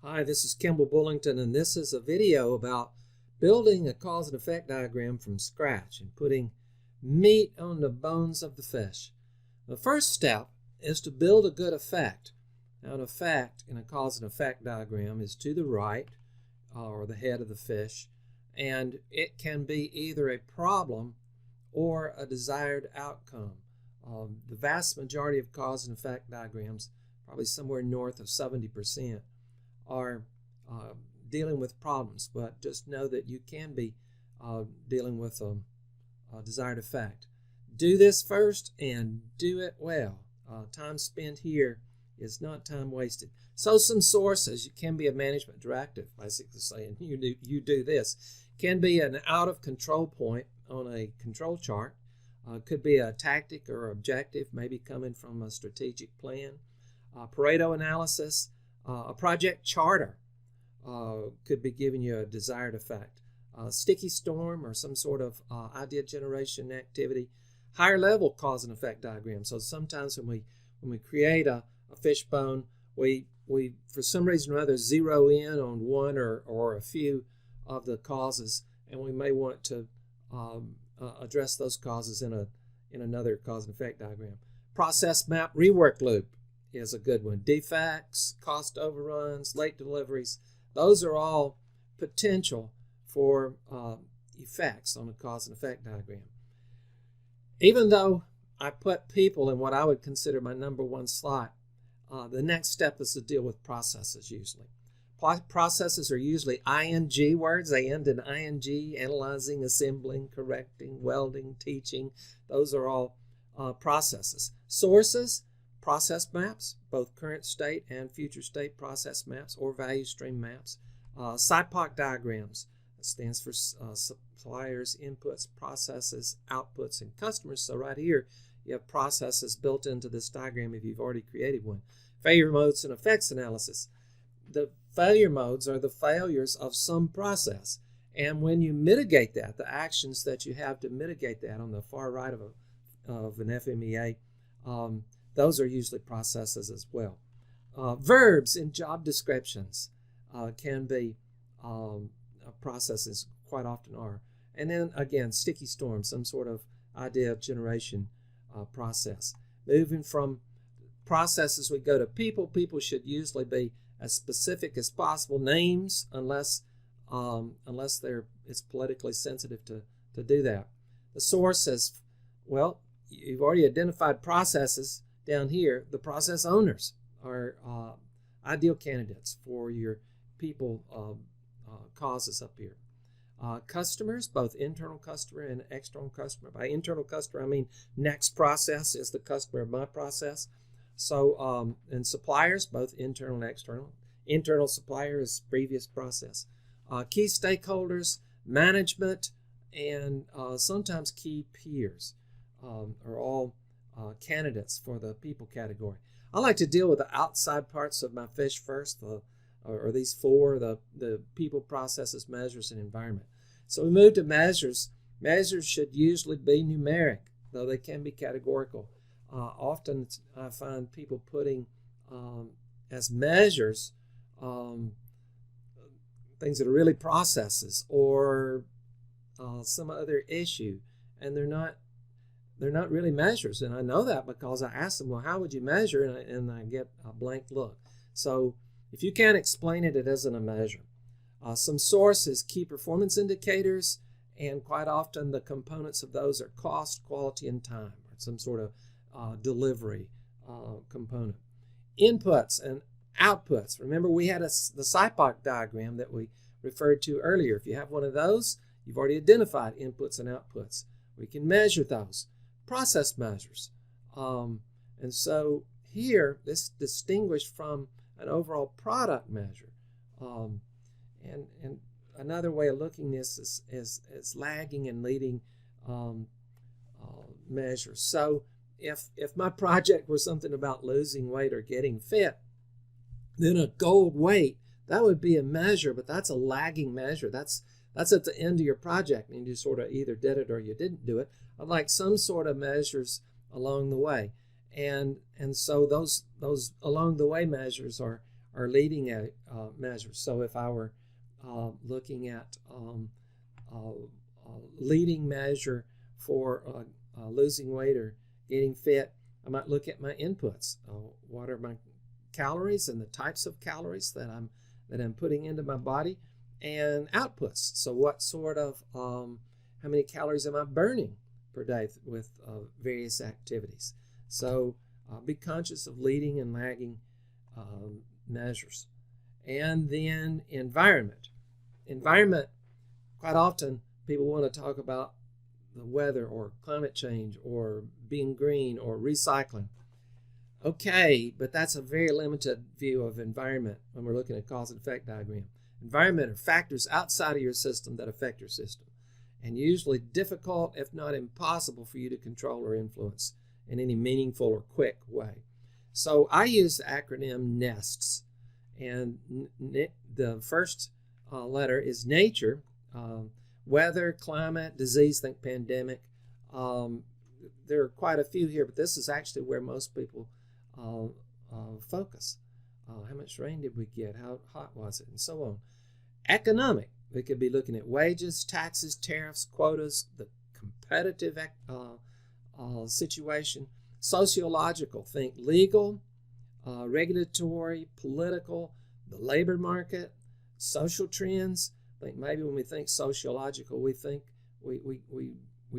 Hi, this is Kimball Bullington, and this is a video about building a cause and effect diagram from scratch and putting meat on the bones of the fish. The first step is to build a good effect. Now, an effect in a cause and effect diagram is to the right, or the head of the fish, and it can be either a problem or a desired outcome. The vast majority of cause and effect diagrams, probably somewhere north of 70%, are dealing with problems, but just know that you can be dealing with a desired effect. Do this first and do it well. Time spent here is not time wasted. So some sources, it can be a management directive, basically saying you do this. Can be an out of control point on a control chart. Could be a tactic or objective, maybe coming from a strategic plan. Pareto analysis. A project charter could be giving you a desired effect. Sticky storm or some sort of idea generation activity. Higher level cause and effect diagram. So sometimes when we create a fishbone, we for some reason or other zero in on one or a few of the causes, and we may want to address those causes in another cause and effect diagram. Process map rework loop is a good one. Defects, cost overruns, late deliveries, those are all potential for effects on a cause and effect diagram. Even though I put people in what I would consider my number one slot, the next step is to deal with processes usually. Processes are usually ing words. They end in ing, analyzing, assembling, correcting, welding, teaching. Those are all processes. Sources, process maps, both current state and future state process maps or value stream maps. SIPOC diagrams, that stands for suppliers, inputs, processes, outputs, and customers. So right here, you have processes built into this diagram if you've already created one. Failure modes and effects analysis. The failure modes are the failures of some process. And when you mitigate that, the actions that you have to mitigate that on the far right of an FMEA, those are usually processes as well. Verbs in job descriptions can be processes, quite often are. And then again, sticky storm, some sort of idea generation process. Moving from processes, we go to people. People should usually be as specific as possible. Names, unless it's politically sensitive to do that. The source says, well, you've already identified processes. Down here, the process owners are ideal candidates for your people causes up here. Customers, both internal customer and external customer. By internal customer, I mean next process is the customer of my process. So, and suppliers, both internal and external. Internal supplier is previous process. Key stakeholders, management, and sometimes key peers are all candidates for the people category. I like to deal with the outside parts of my fish first, or these four, the people, processes, measures, and environment. So we move to measures. Measures should usually be numeric, though they can be categorical. Often I find people putting as measures things that are really processes or some other issue, and they're not really measures. And I know that because I ask them, well, how would you measure? And I get a blank look. So if you can't explain it, it isn't a measure. Some sources, key performance indicators, and quite often the components of those are cost, quality, and time, or some sort of delivery component. Inputs and outputs. Remember, we had the SIPOC diagram that we referred to earlier. If you have one of those, you've already identified inputs and outputs. We can measure those. Process measures. And so here, this distinguished from an overall product measure. And another way of looking at this is lagging and leading measures. So if my project were something about losing weight or getting fit, then a gold weight, that would be a measure, but that's a lagging measure. That's at the end of your project, and you sort of either did it or you didn't do it. I'd like some sort of measures along the way. And so those along the way measures are are leading measures. So if I were looking at leading measure for losing weight or getting fit, I might look at my inputs. What are my calories and the types of calories that I'm putting into my body, and outputs. So what sort of how many calories am I burning per day with various activities? So be conscious of leading and lagging measures. And then environment. Environment, quite often people want to talk about the weather or climate change or being green or recycling. Okay, but that's a very limited view of environment when we're looking at cause and effect diagram. Environment are factors outside of your system that affect your system, and usually difficult, if not impossible, for you to control or influence in any meaningful or quick way. So I use the acronym NESTS, and the first letter is nature, weather, climate, disease, think pandemic. There are quite a few here, but this is actually where most people focus. How much rain did we get? How hot was it? And so on. Economic, we could be looking at wages, taxes, tariffs, quotas, the competitive situation. Sociological, think legal, regulatory, political, the labor market, social trends. I think maybe when we think sociological, we think we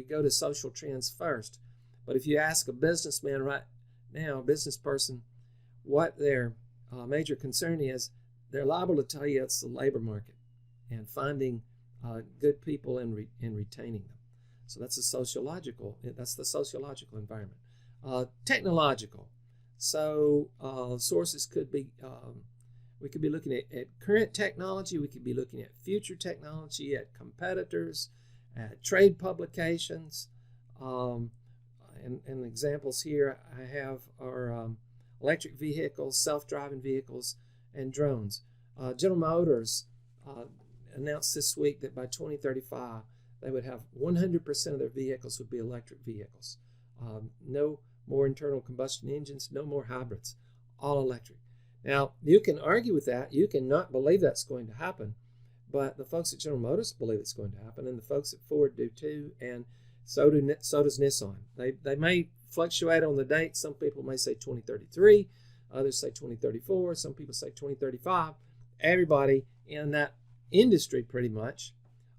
go to social trends first. But if you ask a businessman right now, a business person, what their major concern is, they're liable to tell you it's the labor market and finding good people and retaining them. So that's the sociological environment. Technological. So sources could be, we could be looking at current technology, we could be looking at future technology, at competitors, at trade publications. And examples here I have are electric vehicles, self-driving vehicles, and drones. General Motors announced this week that by 2035 they would have 100% of their vehicles would be electric vehicles. No more internal combustion engines, no more hybrids, all electric. Now, you can argue with that. You can not believe that's going to happen, but the folks at General Motors believe it's going to happen, and the folks at Ford do too, and so does Nissan. They may fluctuate on the date. Some people may say 2033, others say 2034, some people say 2035. Everybody in that industry pretty much,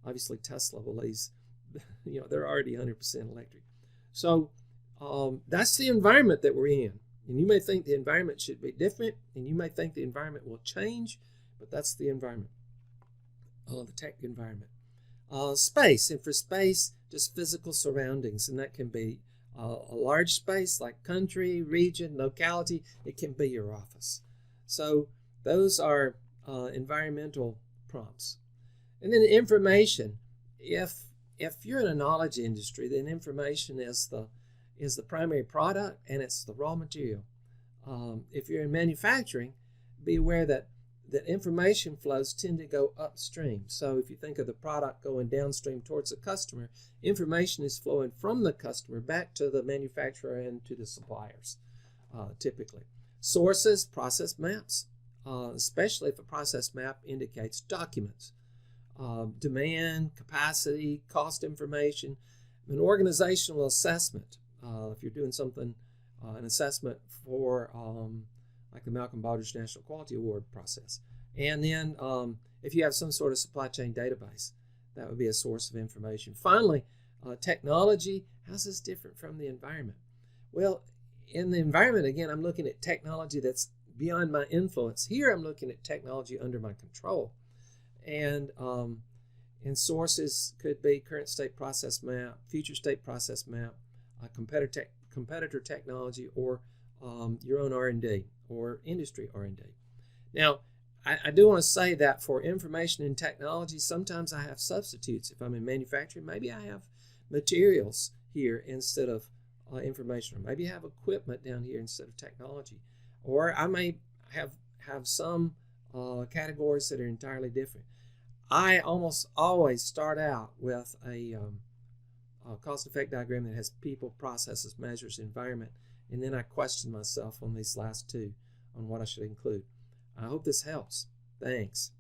obviously Tesla believes, they're already 100% electric. So that's the environment that we're in. And you may think the environment should be different, and you may think the environment will change, but that's the environment, the tech environment. Space, and for space, just physical surroundings, and that can be a large space like country, region, locality. It can be your office. So those are environmental prompts. And then information. If you're in a knowledge industry, then information is the primary product and it's the raw material. If you're in manufacturing, be aware that information flows tend to go upstream. So if you think of the product going downstream towards the customer, information is flowing from the customer back to the manufacturer and to the suppliers, typically. Sources, process maps, especially if a process map indicates documents, demand, capacity, cost information, an organizational assessment. If you're doing something, an assessment for like the Malcolm Baldrige National Quality Award process. And then if you have some sort of supply chain database, that would be a source of information. Finally, technology. How's this different from the environment? Well, in the environment, again, I'm looking at technology that's beyond my influence. Here I'm looking at technology under my control. And sources could be current state process map, future state process map, competitor technology, or your own R&D or industry R&D. Now, I do want to say that for information and technology, sometimes I have substitutes. If I'm in manufacturing, maybe I have materials here instead of information, or maybe I have equipment down here instead of technology, or I may have some categories that are entirely different. I almost always start out with a cause and effect diagram that has people, processes, measures, environment, and then I question myself on these last two on what I should include. I hope this helps. Thanks.